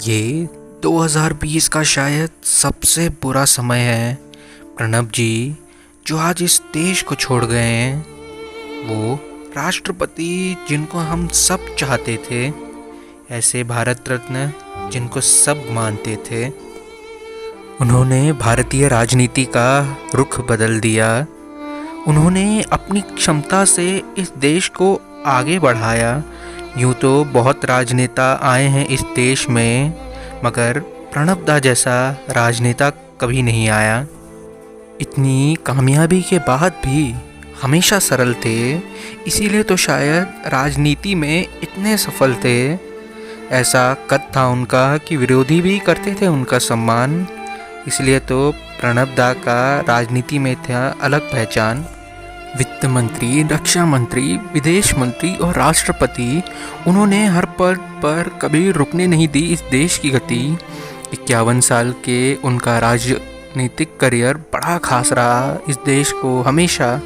ये 2020 का शायद सबसे बुरा समय है। प्रणब जी जो आज इस देश को छोड़ गए हैं, वो राष्ट्रपति जिनको हम सब चाहते थे, ऐसे भारत रत्न जिनको सब मानते थे। उन्होंने भारतीय राजनीति का रुख बदल दिया। उन्होंने अपनी क्षमता से इस देश को आगे बढ़ाया। यूँ तो बहुत राजनेता आए हैं इस देश में, मगर प्रणब दा जैसा राजनेता कभी नहीं आया। इतनी कामयाबी के बाद भी हमेशा सरल थे, इसीलिए तो शायद राजनीति में इतने सफल थे। ऐसा कद था उनका कि विरोधी भी करते थे उनका सम्मान। इसलिए तो प्रणब दा का राजनीति में था अलग पहचान। वित्त मंत्री, रक्षा मंत्री, विदेश मंत्री और राष्ट्रपति, उन्होंने हर पद पर कभी रुकने नहीं दी इस देश की गति। 51 साल के उनका राजनीतिक करियर बड़ा खास रहा। इस देश को हमेशा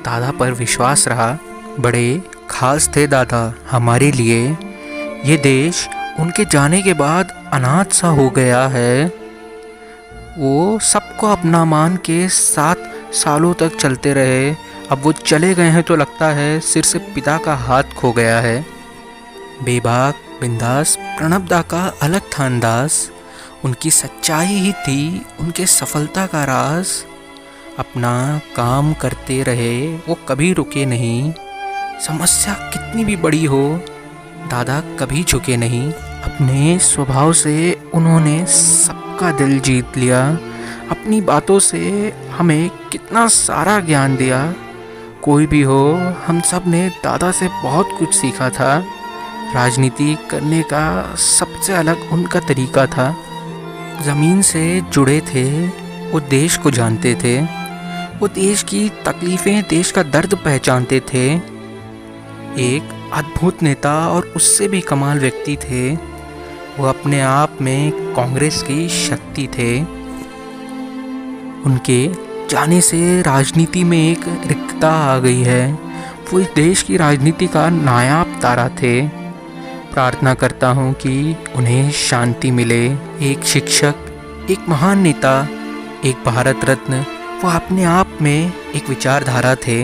दादा पर विश्वास रहा। बड़े खास थे दादा हमारे लिए। ये देश उनके जाने के बाद अनाथ सा हो गया है। वो सबको अपना मान के 7 सालों तक चलते रहे। अब वो चले गए हैं तो लगता है सिर से पिता का हाथ खो गया है। बेबाक बिंदास प्रणब दा का अलग था अंदाज। उनकी सच्चाई ही थी उनके सफलता का राज। अपना काम करते रहे, वो कभी रुके नहीं। समस्या कितनी भी बड़ी हो, दादा कभी झुके नहीं। अपने स्वभाव से उन्होंने सबका दिल जीत लिया। अपनी बातों से हमें कितना सारा ज्ञान दिया। कोई भी हो, हम सब ने दादा से बहुत कुछ सीखा था। राजनीति करने का सबसे अलग उनका तरीका था। ज़मीन से जुड़े थे, वो देश को जानते थे। वो देश की तकलीफ़ें, देश का दर्द पहचानते थे। एक अद्भुत नेता और उससे भी कमाल व्यक्ति थे। वो अपने आप में कांग्रेस की शक्ति थे। उनके जाने से राजनीति में एक रिक्तता आ गई है। वो इस देश की राजनीति का नायाब तारा थे। प्रार्थना करता हूँ कि उन्हें शांति मिले। एक शिक्षक, एक महान नेता, एक भारत रत्न, वो अपने आप में एक विचारधारा थे।